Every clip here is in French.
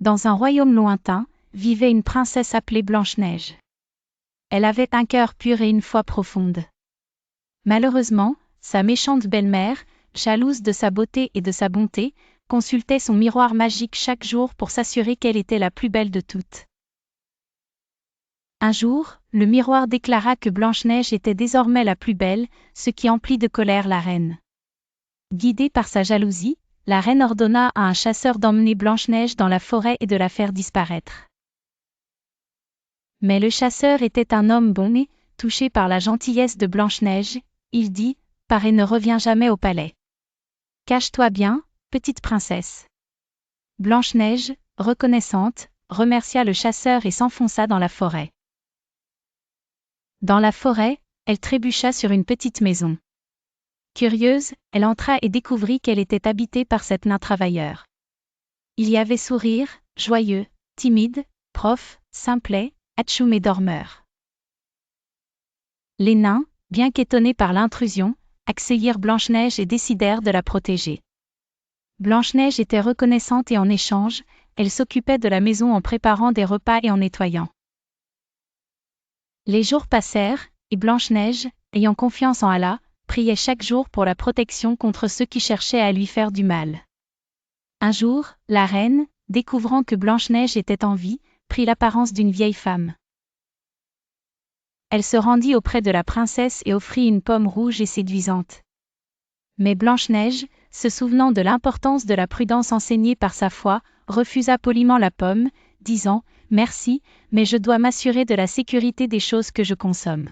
Dans un royaume lointain, vivait une princesse appelée Blanche-Neige. Elle avait un cœur pur et une foi profonde. Malheureusement, sa méchante belle-mère, jalouse de sa beauté et de sa bonté, consultait son miroir magique chaque jour pour s'assurer qu'elle était la plus belle de toutes. Un jour, le miroir déclara que Blanche-Neige était désormais la plus belle, ce qui emplit de colère la reine. Guidée par sa jalousie, la reine ordonna à un chasseur d'emmener Blanche-Neige dans la forêt et de la faire disparaître. Mais le chasseur était un homme bon et, touché par la gentillesse de Blanche-Neige, il dit « Pars et ne reviens jamais au palais. Cache-toi bien, petite princesse. » Blanche-Neige, reconnaissante, remercia le chasseur et s'enfonça dans la forêt. Dans la forêt, elle trébucha sur une petite maison. Curieuse, elle entra et découvrit qu'elle était habitée par sept nains travailleurs. Il y avait sourire, joyeux, timide, prof, simplet, atchoum et dormeur. Les nains, bien qu'étonnés par l'intrusion, accueillirent Blanche-Neige et décidèrent de la protéger. Blanche-Neige était reconnaissante et en échange, elle s'occupait de la maison en préparant des repas et en nettoyant. Les jours passèrent, et Blanche-Neige, ayant confiance en Allah, priait chaque jour pour la protection contre ceux qui cherchaient à lui faire du mal. Un jour, la reine, découvrant que Blanche-Neige était en vie, prit l'apparence d'une vieille femme. Elle se rendit auprès de la princesse et offrit une pomme rouge et séduisante. Mais Blanche-Neige, se souvenant de l'importance de la prudence enseignée par sa foi, refusa poliment la pomme, disant « Merci, mais je dois m'assurer de la sécurité des choses que je consomme. »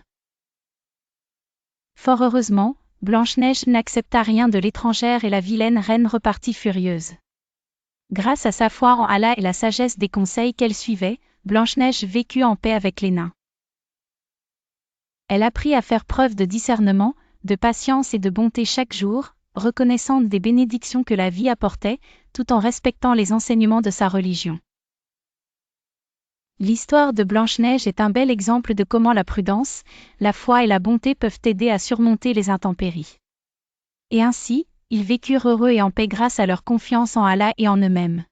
Fort heureusement, Blanche-Neige n'accepta rien de l'étrangère et la vilaine reine repartit furieuse. Grâce à sa foi en Allah et la sagesse des conseils qu'elle suivait, Blanche-Neige vécut en paix avec les nains. Elle apprit à faire preuve de discernement, de patience et de bonté chaque jour, reconnaissante des bénédictions que la vie apportait, tout en respectant les enseignements de sa religion. L'histoire de Blanche-Neige est un bel exemple de comment la prudence, la foi et la bonté peuvent aider à surmonter les intempéries. Et ainsi, ils vécurent heureux et en paix grâce à leur confiance en Allah et en eux-mêmes.